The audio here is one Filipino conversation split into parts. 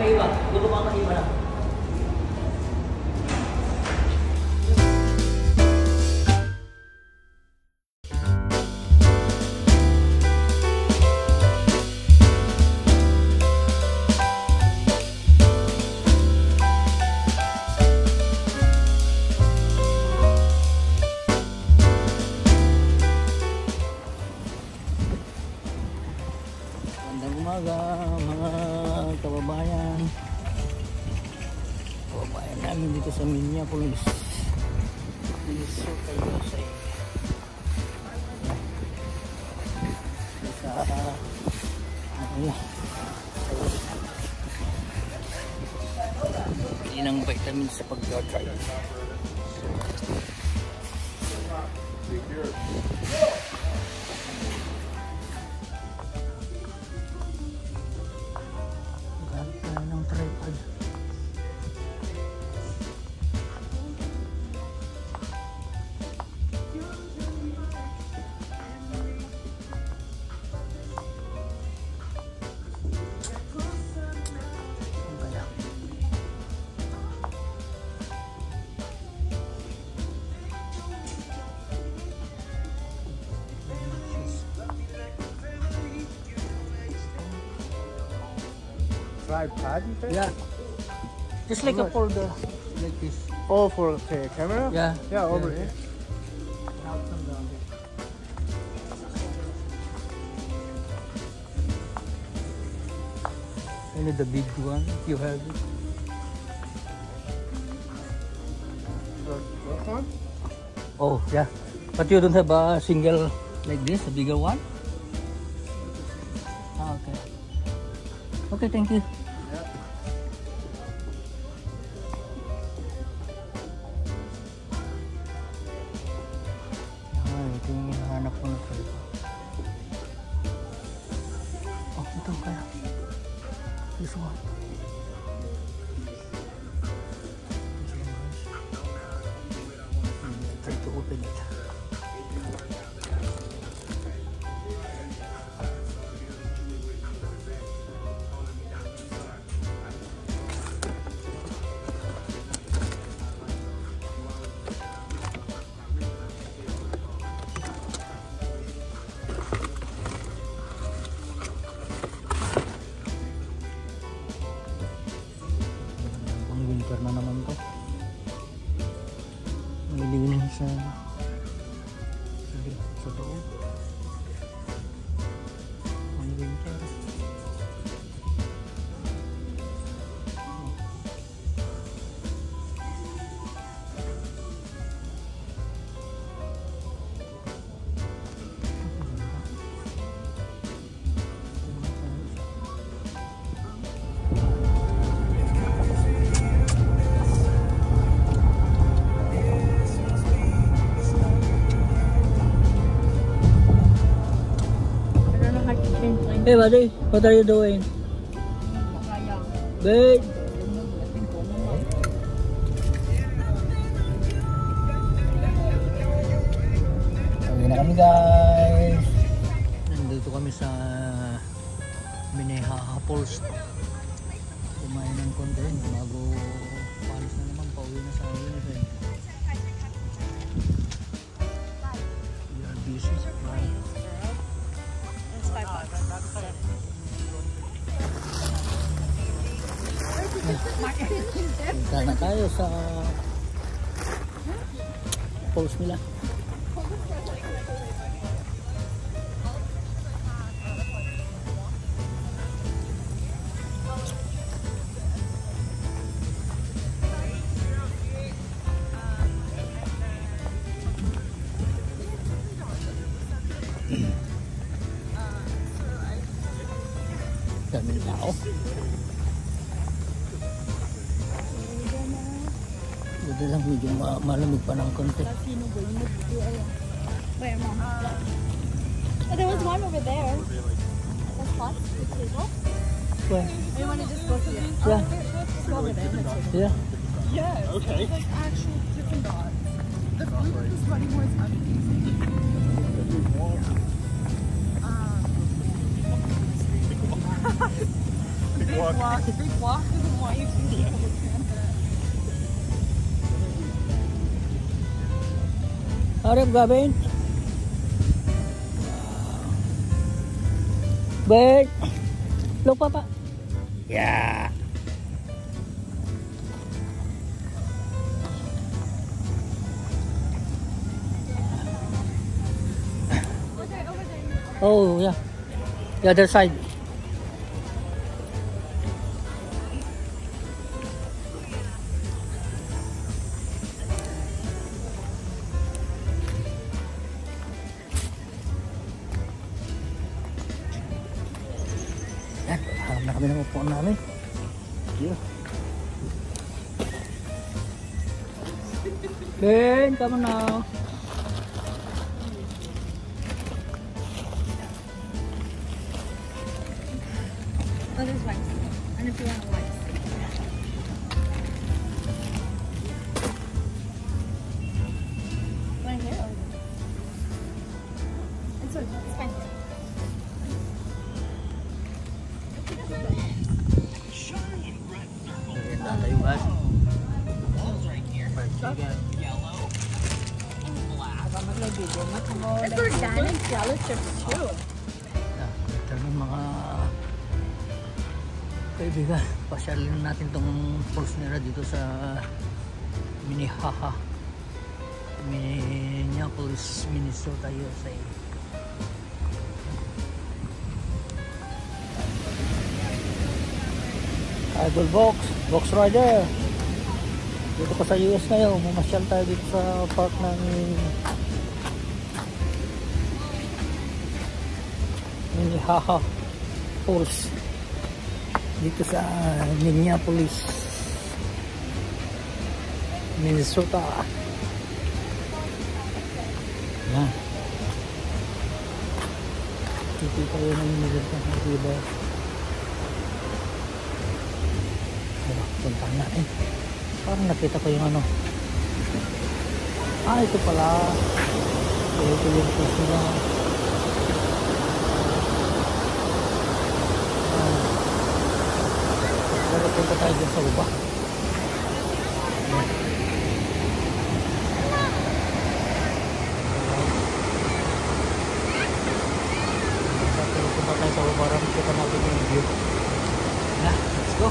Maiba. Luto pa maiba lang. Mga kababayan namin dito sa Minneapolis. Piso kayo sa inang vitamin sa pag-try. Tripod, you think? Yeah. Just like a folder, like this. Oh, for the camera? Yeah. Yeah, over here. Only the big one, if you have it. This one? Oh, yeah. But you don't have a single like this, a bigger one? Ah, okay. Okay, thank you. Ito yung hinahanap ko na tripod. Oh, ito kaya. This one. Try to open it. Winter na naman to. Nililin sa loob. Ang winter. Hey buddy, what are you doing? Babe. Uwi na kami guys. Nandito kami sa Minnehaha Falls. Kumain ng konti bago palis na naman, pauwi na sa Winnipeg. We are busy. Punta na tayo sa falls nila. Daming tao. Buti lang medyo malamig pa ng konti. Where, Mom? Oh, there was one over there. That's hot. The table. Where? You want to just go to the... Yeah. Just go over there. Yeah. Yes. Okay. Like actual different dots. The blue one is running more amazing. walk. Big walk is more you can do. Harap gabin. Bert. Look papa. Yeah. Oh yeah. The other side. Yan, harap na kami ng upuan namin. Yeah. Ben, come on now. Oh, there's rice. And if you want rice. Want to hear it? It's fine. Ayan, tatayuan. It's organic jello chips too. Ito ng mga kaibigan, pasyalin natin tong falls nila dito sa Minneapolis, Minnesota, USA. Idol Box Rider. Dito pa sa US ngayon, mamasyal tayo dito sa park ng Minnehaha Falls dito sa Minneapolis, Minnesota. Yan. Dito tayo ng Minnesota, diba? Puntahan natin. Parang nakita ko yung ano. Ah, ito pala. Ito yung place nila. Punta tayo dyan sa baba. Punta tayo sa baba. Kita natin yung view. Na, let's go.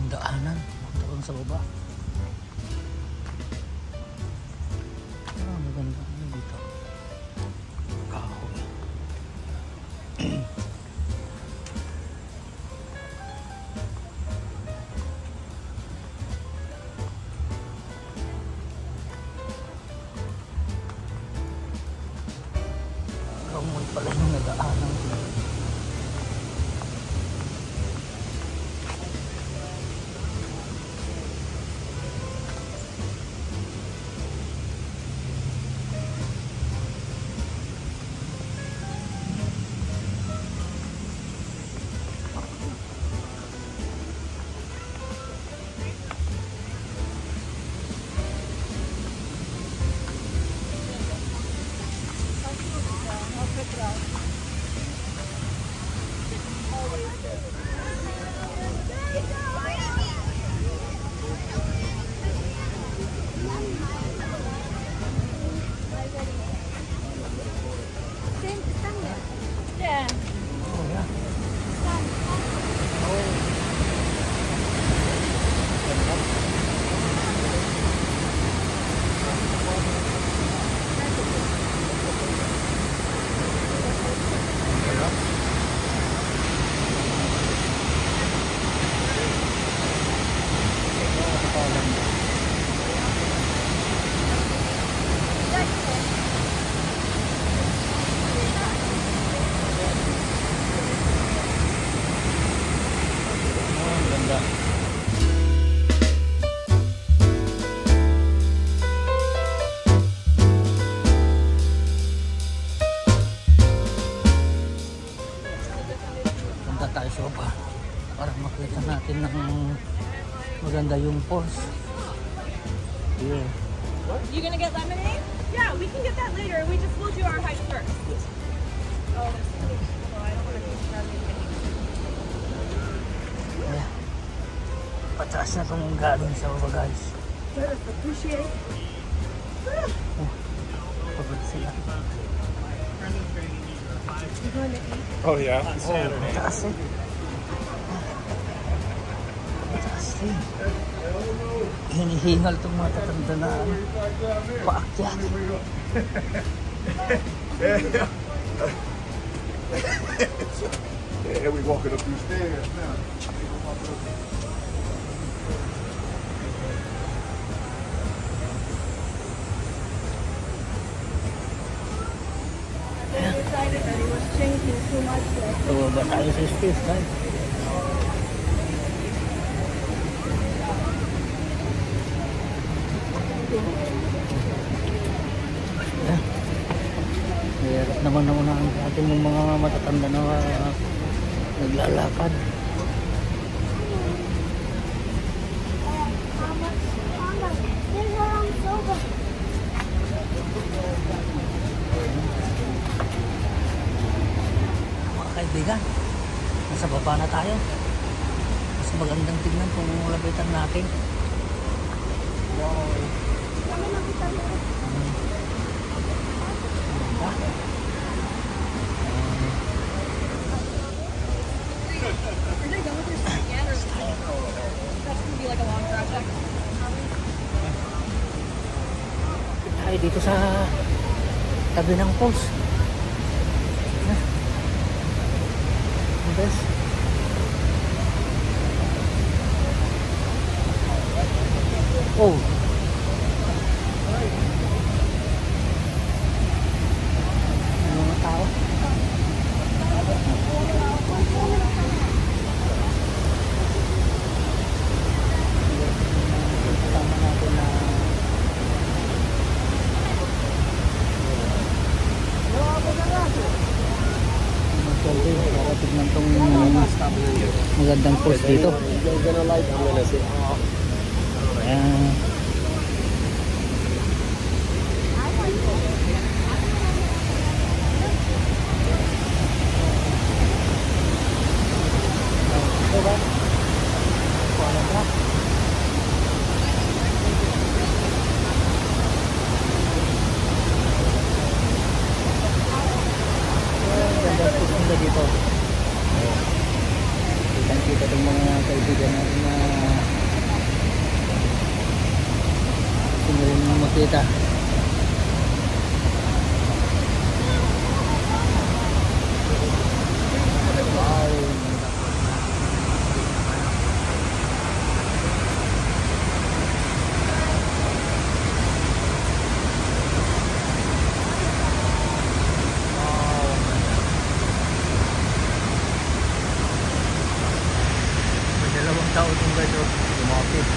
Daanan doon sa baba. Maganda dito. Kahoy. Kamoy pala yung nadaanan dito. falls. Yeah. You gonna get lemonade? Yeah, we can get that later. We'll do our hike first. Oh, there's so many people. I don't want to be starving. Yeah. Pataas na itong galing sa baba guys. Let us appreciate. Pagod sila. You going to eat? Oh yeah. Pataas eh. Pataas eh. Hinihingal itong mga tatanda na paakyat. Yeah, we walking up these stairs now. They decided that it was changing too much. Baba tayo sa stairs guys. Hirap naman naman ang ating mga matatanda na naglalakad. Mga kaibigan, nasa baba na tayo. Mas magandang tignan kung lapitan natin. Are they done with their street yet? Or that's gonna be like a long project? Tayo dito sa tabi ng falls. Yes. Oh. Ano mga tao? Tama natin na mag-selfie para tignan tong magandang falls dito. Ayan. Dito. Kita itong mga kaibigan natin na hindi rin makita. Wow. Dalawang tao itong guys, lumapit.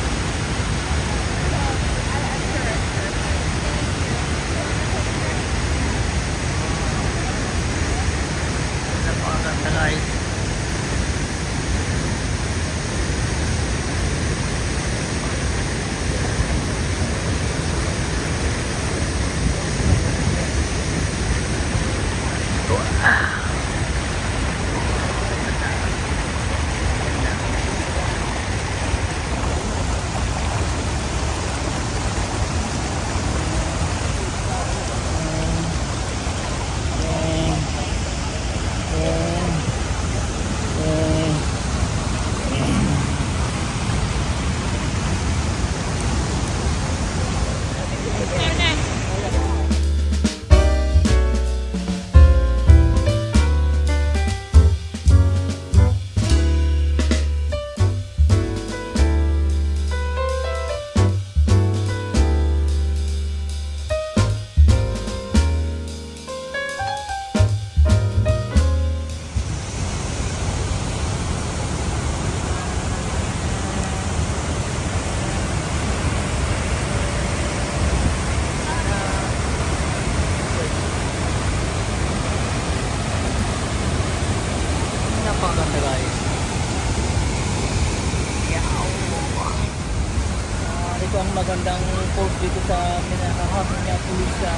sa Minneapolis sa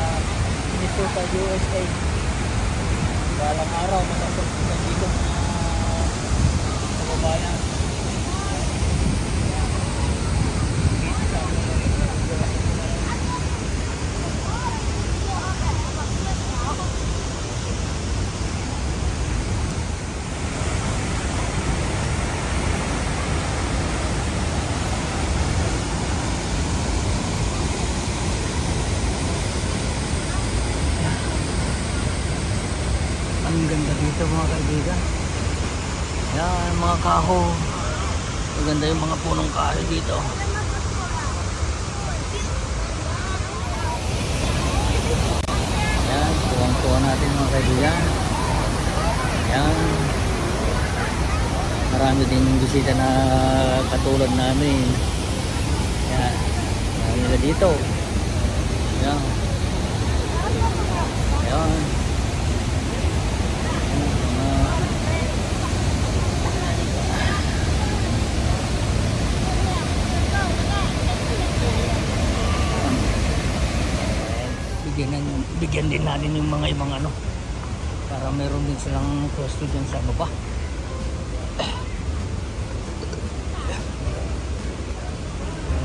Minnesota, USA. Balang araw makapagpunta dito mga kababayan. Ang ganda dito mga kaibigan. Yan, mga kaho. Maganda yung mga punong kahoy dito. Yan, tuwang-tuwa natin mga kaibigan. Yan. Marami din bisita na katulad namin. Yan. Marami na dito. Yan. Yan. Bigyan din natin yung mga ibang ano para meron din silang pwesto dyan sa baba.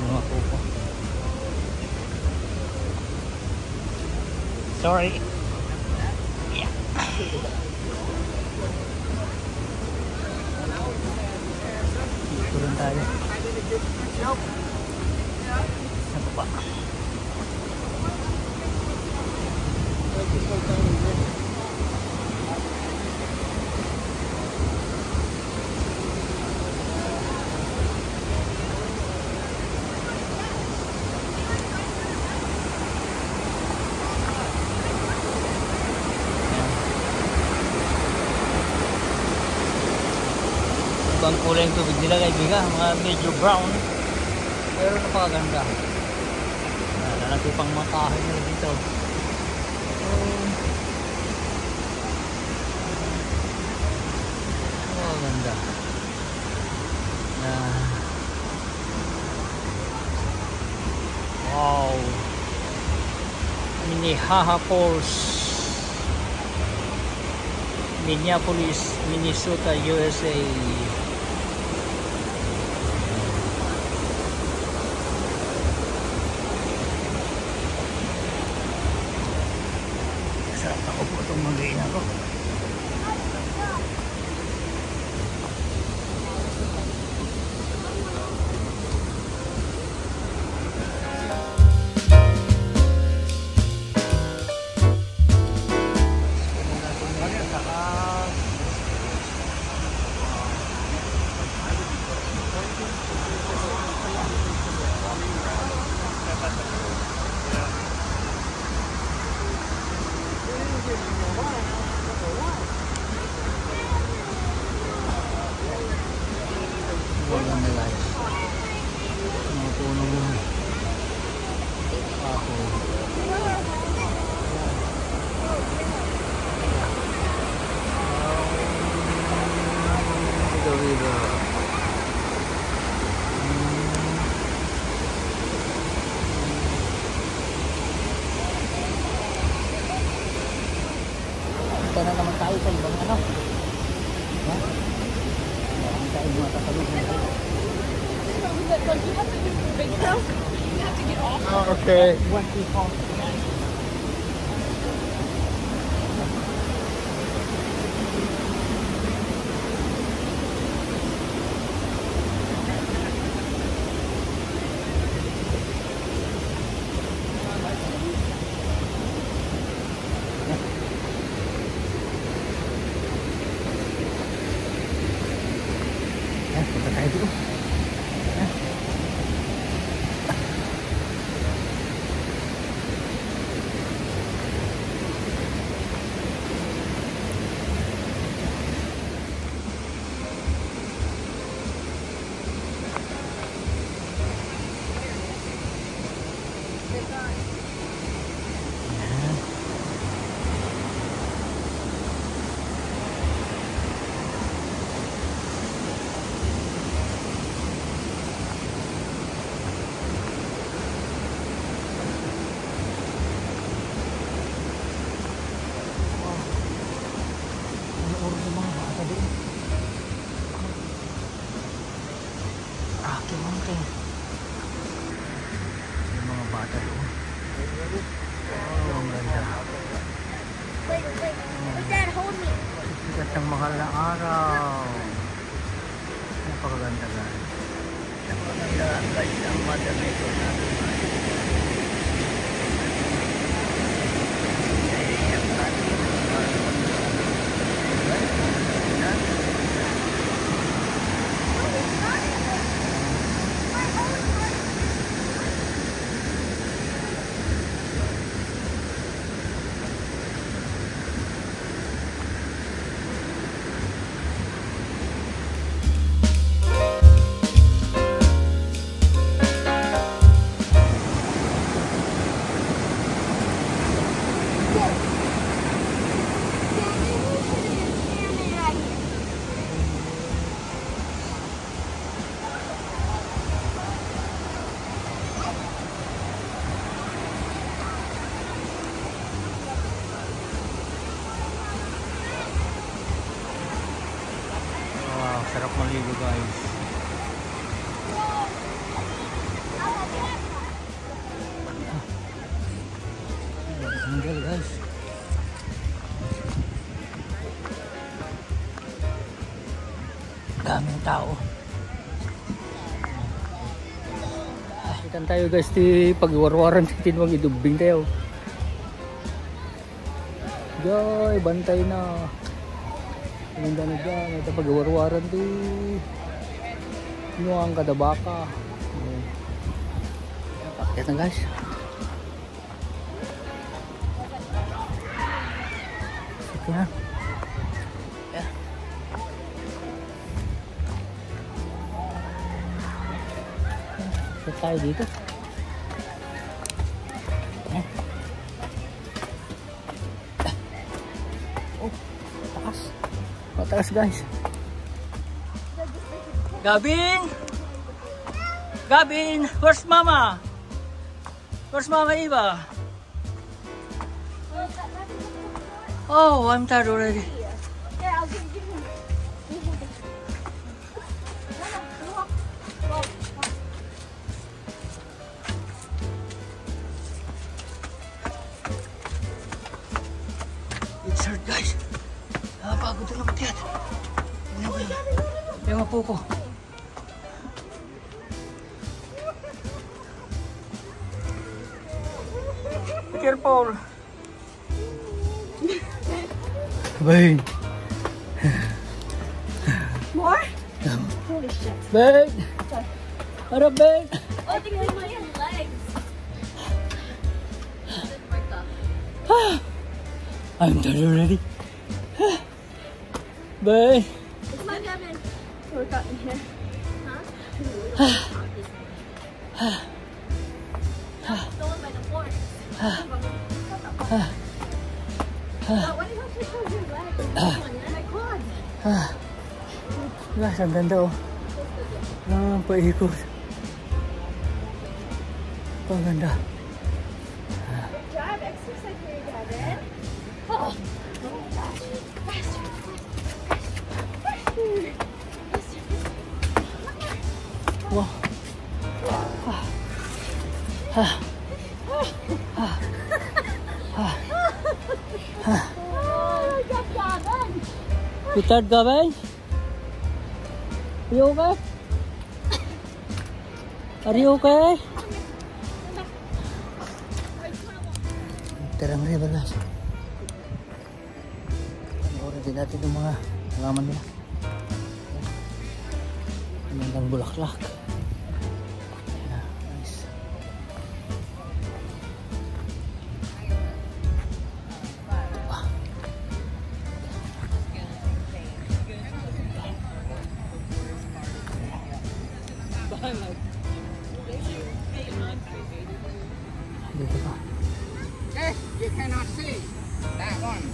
Mga kuko. Sorry. Yeah. Dito rin tayo sa baba. Ibang kulay yung tubig nila kaibigan, mga medyo brown pero napakaganda. Lalaki pang mga kahoy nila dito. Oh, ganda. Wow. Minnehaha Falls, Minneapolis, Minnesota, USA. Sarap ako po itong mag-iin ako. Walang nilay. Mga puno mo. Ako. The river. Punta na naman tayo sa ibang ano. Marami tayong mga katalog na ito. Like, you have to do the big stuff. You have to get off. Oh, okay. One, two, four. Punta tayo dito. Isang mahal na araw. Napakaganda guys. Napakaganda guys ang Mother Nature natin. Sarap maligo guys. Tinggal guys. Daming tao. Ikan tayo guys di pagwarwaran sa tinwang idubing tayo. Joy, bantay na. Ganda na dyan, ito pag-warwaran di nuang kadabaka. Pakit na guys. Ito na. Yeah. Ito tayo dito. Oh, taas. Mataas guys. Gavin! Gavin! Where's Mama? Where's Mama Eva? Oh, I'm tired already. Yeah, I'll give him. It's hard guys. Napagod na matyat. Yung apo ko. Be careful. Bane. More? Holy shit. Bane. Ano Bane? Oh, they got my legs. I'm tired already. Bane. It's my Devin. Work out in here. Huh? Stolen by the forest. What did you show your legs? My quads. Guys, ang ganda oh. Ah, paikot. Paganda. Good job. Exercise for your Devin. Oh. Wow. You tired, Gavin? Are you okay? Are you okay? Terang river guys. Panoorin din natin yung mga halaman nila. Magandang bulaklak. Nice. Dito pa. Yes, you cannot see that one.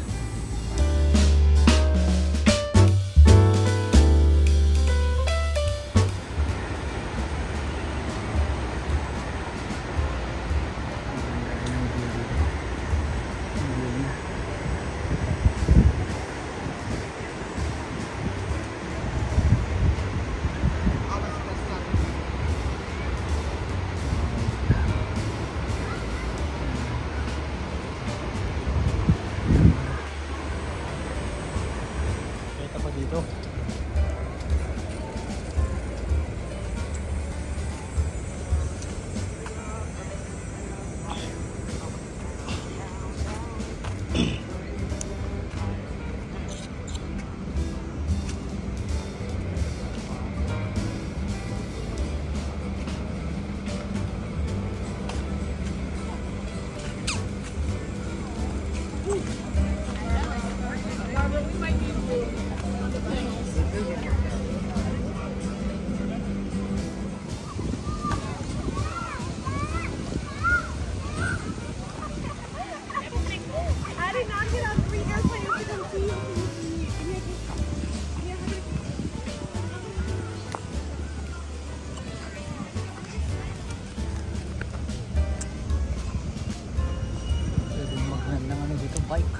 bike.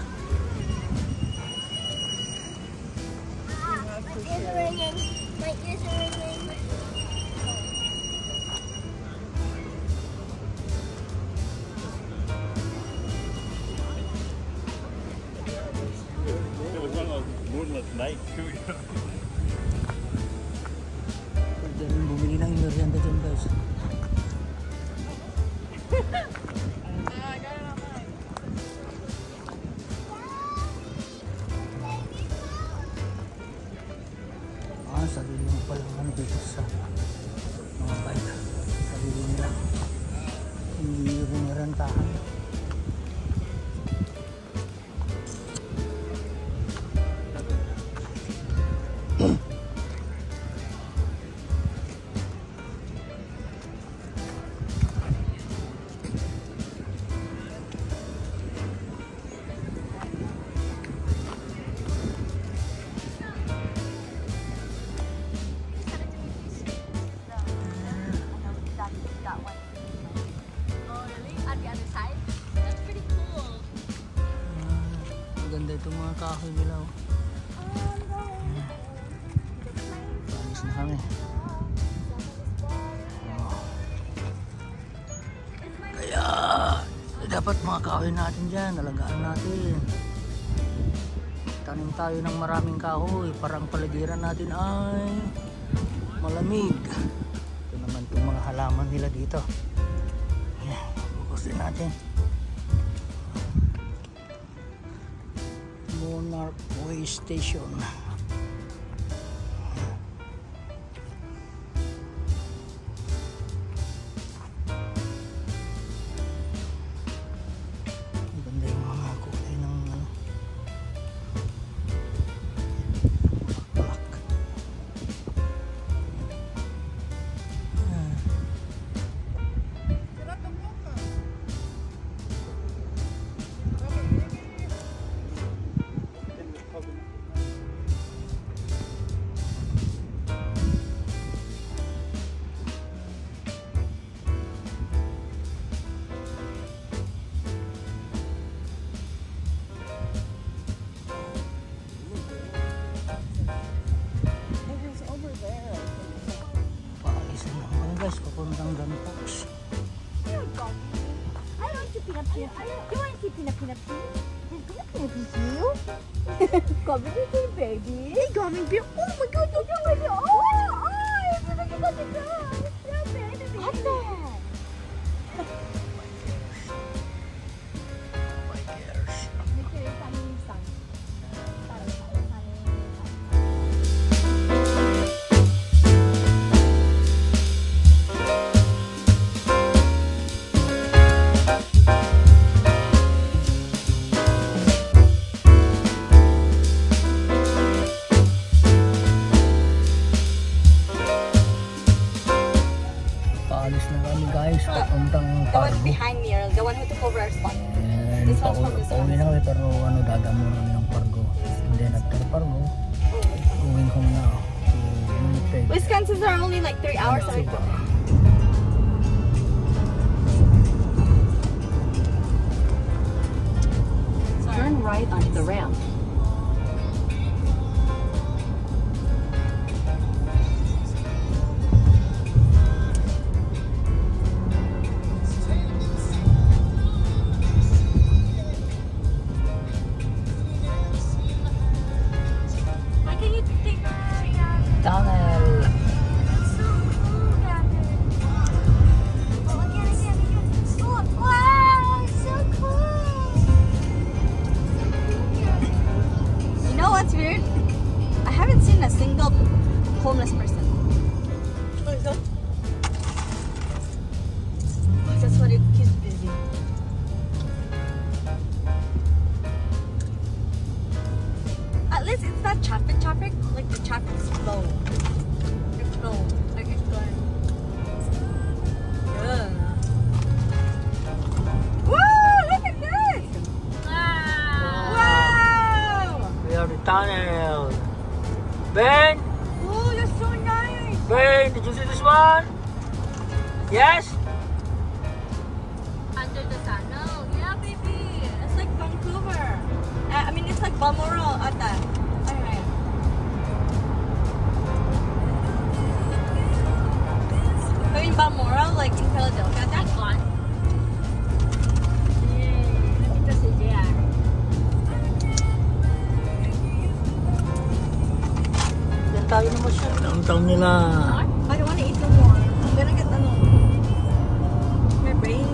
My ears are ringing. My ears are ringing. Pwede rin bumili ng merienda dyan guys. Sarili mo palang ano dito sa mga bike. Sarili nila. Hindi rin rentahan. Maganda itong mga kahoy nila. Panis na kami. Kaya dapat mga kahoy natin dyan, alagaan natin. Tanim tayo ng maraming kahoy para ang paligiran natin ay malamig. Ito naman itong mga halaman nila dito. Yan, bukusin natin. Monarch Way Station. Maganda yung mga kulay ng black. Guys, papuntang Gunpox. I want to peanut peanut. You want to see peanut peanut peanut? Peanut peanut with you? Coming with you, baby. Hey, coming beer. Oh my God, look at my oh, eyes. Look at the eyes. Yeah, baby. What's that? Guys, papuntang The one Pargo. behind me, or the one who took over our spot. And This one's from this one. pauwi na kami pero dadamo na kami ng Pargo. And then after Pargo, going home na to Winnipeg. Wisconsin's are only like 3 hours away from me. Turn right onto the ramp. Tunnel. So cool, Gavin. Oh, again. Oh, wow, so cool. You know what's weird? I haven't seen a single homeless person. That's what it keeps busy. At least it's not traffic. Like the traffic's slow. It's slow. Like it's going. Whoa! Look at this! Wow! We are the tunnel. Ben! Oh, that's so nice! Ben, did you see this one? Yes? Under the tunnel. Yeah, baby. It's like Vancouver. downtown nila. I don't want to eat no more. I'm gonna get my brain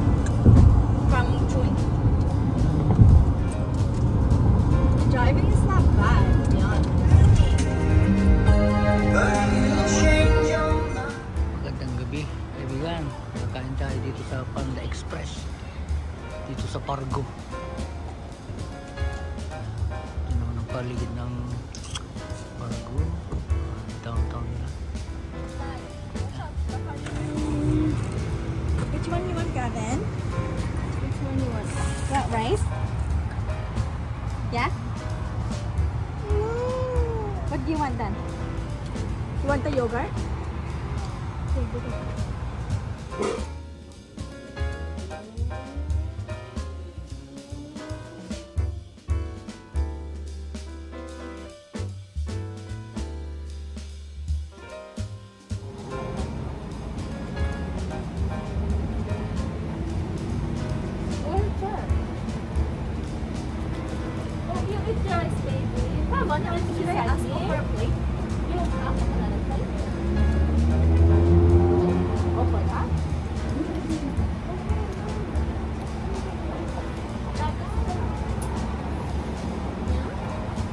from chewing. Driving is not bad, to be honest. Magandang gabi, kaibigan. Nakain tayo dito sa Panda Express. Dito sa Pargo. Ito naman ang paligid ng Pargo. Downtown nila. Which one you want, Gavin? Which one you want? What, rice? Yeah? What do you want then? You want the yogurt? Should I ask for a plate? You don't have another plate? Oh, for that?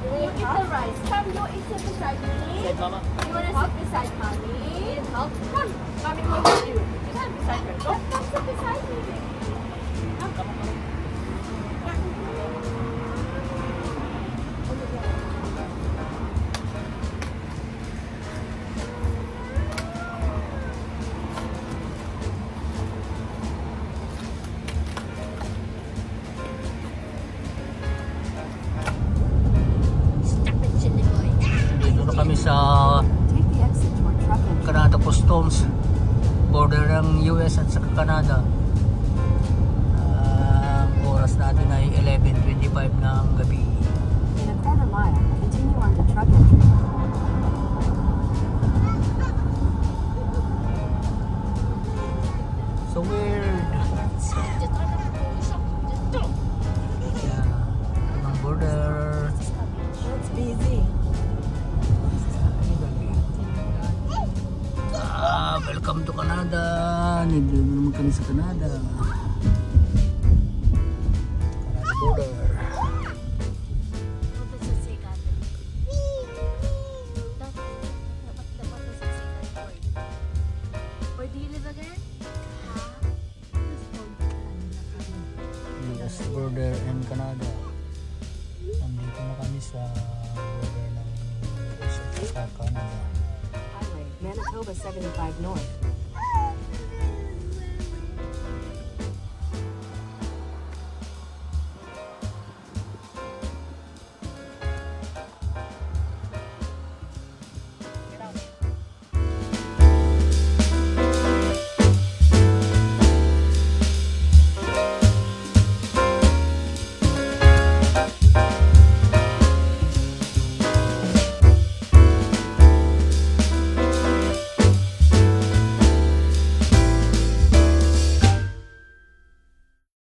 You eat the rice. Come, you eat it beside me. Yes, Mama. You want to sit beside Mommy? Help? Come, Mommy will help you. You can beside her. Come sit beside me. Come. Kami sa Canada Customs, border ng US at saka Canada. Ang oras natin ay 11:25 ng gabi. In a quarter mile, continue on the truck entry. So weird. Yeah, ang border. It's busy. Welcome to Canada. Nandito naman kami sa Canada. Canada border. What does it say, Gavin? What does it say that word? Where do you live again? US border and Canada. Nandito na kami sa border ng US at Canada. Highway, Manitoba 75 North.